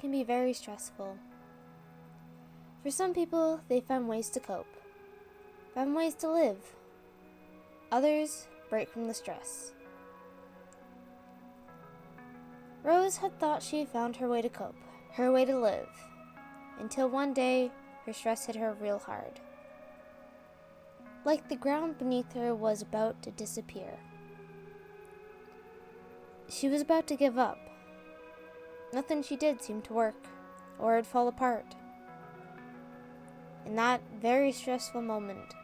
can be very stressful. For some people, they find ways to cope, find ways to live. Others break from the stress. Rose had thought she had found her way to cope, her way to live, until one day her stress hit her real hard. Like the ground beneath her was about to disappear. She was about to give up. Nothing she did seemed to work, or it'd fall apart. In that very stressful moment,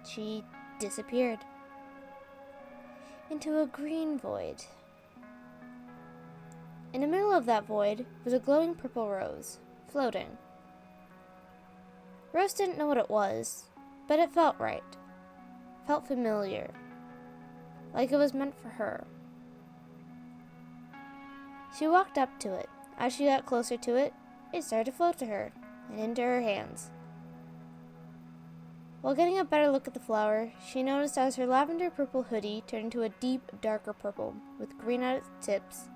she disappeared into a green void. In the middle of that void was a glowing purple rose, floating. Rose didn't know what it was, but it felt right. Felt familiar. Like it was meant for her. She walked up to it. As she got closer to it, it started to float to her and into her hands. While getting a better look at the flower, she noticed as her lavender purple hoodie turned into a deep, darker purple with green at its tips,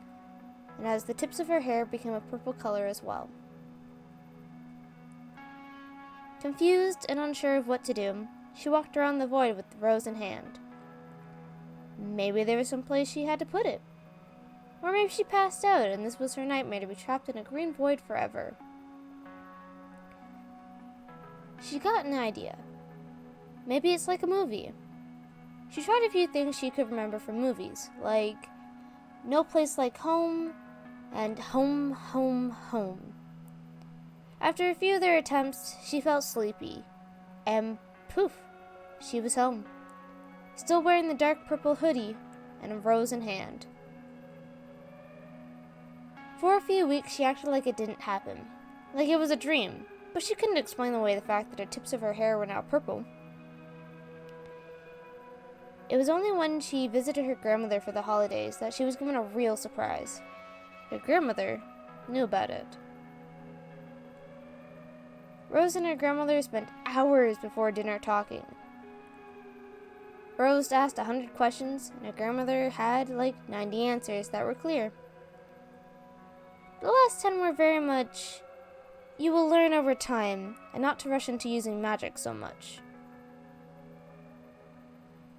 and as the tips of her hair became a purple color as well. Confused and unsure of what to do, she walked around the void with the rose in hand. Maybe there was some place she had to put it. Or maybe she passed out and this was her nightmare to be trapped in a green void forever. She got an idea. Maybe it's like a movie. She tried a few things she could remember from movies, like No Place Like Home and Home, Home, Home. After a few of their attempts, she felt sleepy, and poof, she was home, still wearing the dark purple hoodie and a rose in hand. For a few weeks, she acted like it didn't happen, like it was a dream, but she couldn't explain away the fact that the tips of her hair were now purple. It was only when she visited her grandmother for the holidays that she was given a real surprise. Her grandmother knew about it. Rose and her grandmother spent hours before dinner talking. Rose asked 100 questions, and her grandmother had like 90 answers that were clear. The last 10 were very much, you will learn over time, and not to rush into using magic so much.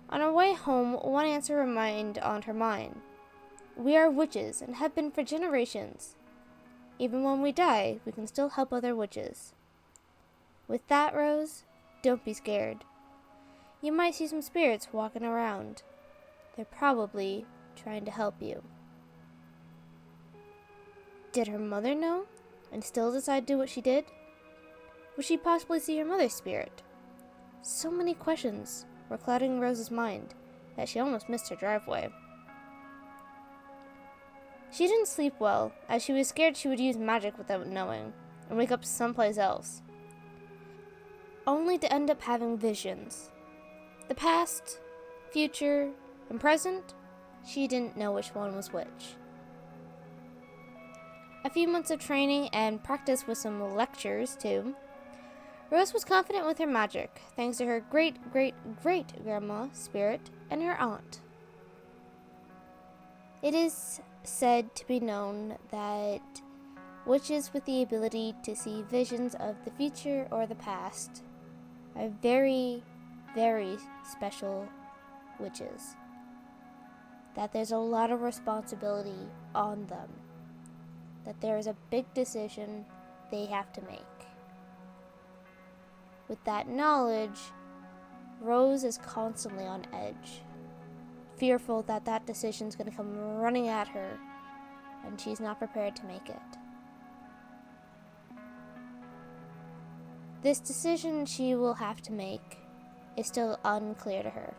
On her way home, one answer remained on her mind. We are witches and have been for generations. Even when we die, we can still help other witches. With that, Rose, don't be scared. You might see some spirits walking around. They're probably trying to help you. Did her mother know and still decide to do what she did? Would she possibly see her mother's spirit? So many questions were clouding Rose's mind that she almost missed her driveway. She didn't sleep well, as she was scared she would use magic without knowing, and wake up someplace else, only to end up having visions. The past, future, and present, she didn't know which one was which. A few months of training and practice with some lectures, too, Rose was confident with her magic, thanks to her great-great-great-grandma spirit and her aunt. It is said to be known that witches with the ability to see visions of the future or the past are very, very special witches. That there's a lot of responsibility on them. That there is a big decision they have to make. With that knowledge, Rose is constantly on edge, fearful that that decision's going to come running at her, and she's not prepared to make it. This decision she will have to make is still unclear to her.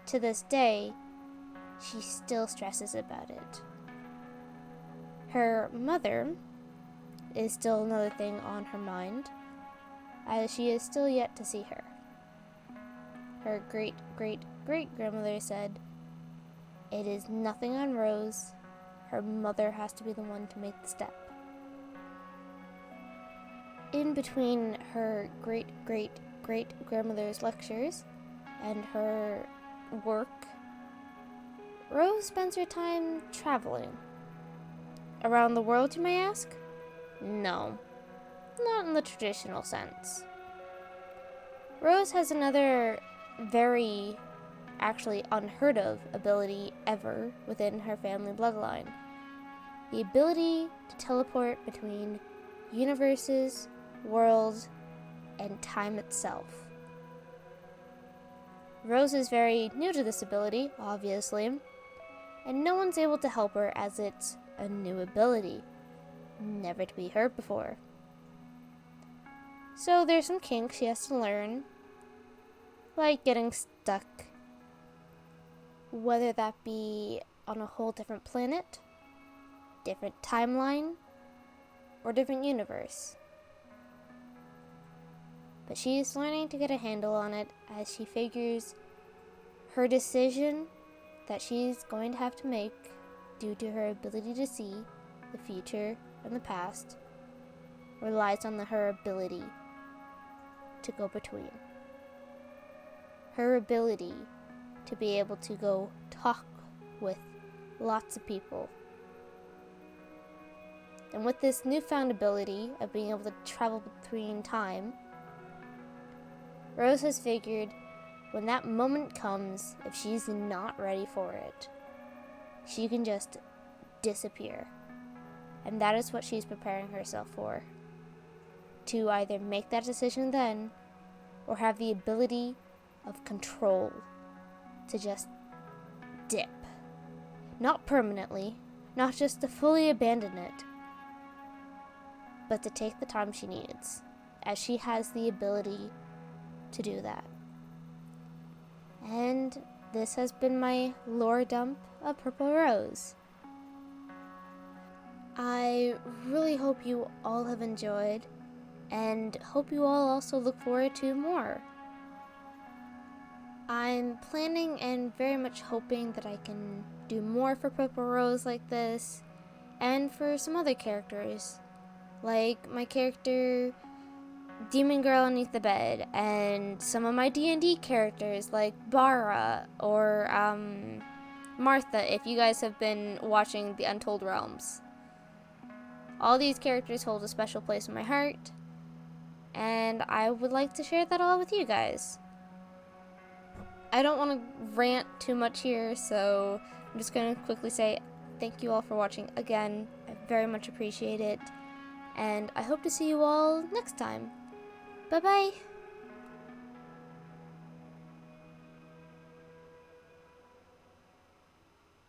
To this day, she still stresses about it. Her mother is still another thing on her mind, as she is still yet to see her. Her great-great-great-grandmother said, "It is nothing on Rose. Her mother has to be the one to make the step." In between her great-great-great-grandmother's lectures and her work, Rose spends her time traveling. around the world, you may ask? No, not in the traditional sense. Rose has another very, actually unheard of ability ever within her family bloodline. The ability to teleport between universes, worlds, and time itself. Rose is very new to this ability, obviously, and no one's able to help her as it's a new ability, never to be heard before. So there's some kinks she has to learn, like getting stuck, whether that be on a whole different planet, different timeline, or different universe. But she's learning to get a handle on it as she figures her decision that she's going to have to make due to her ability to see the future and the past relies on her ability to go between. Her ability to be able to go talk with lots of people. And with this newfound ability of being able to travel between time, Rose has figured when that moment comes, if she's not ready for it, she can just disappear. And that is what she's preparing herself for. To either make that decision then, or have the ability of control to just dip. Not permanently, not just to fully abandon it, but to take the time she needs, as she has the ability to do that. And this has been my lore dump of Purple Rose. I really hope you all have enjoyed, and hope you all also look forward to more. I'm planning and very much hoping that I can do more for Purple Rose like this, and for some other characters, like my character Demon Girl Underneath the Bed, and some of my D&D characters like Bara or Martha, if you guys have been watching the Untold Realms. All these characters hold a special place in my heart, and I would like to share that all with you guys. I don't want to rant too much here, so I'm just going to quickly say thank you all for watching again. I very much appreciate it, and I hope to see you all next time. Bye-bye!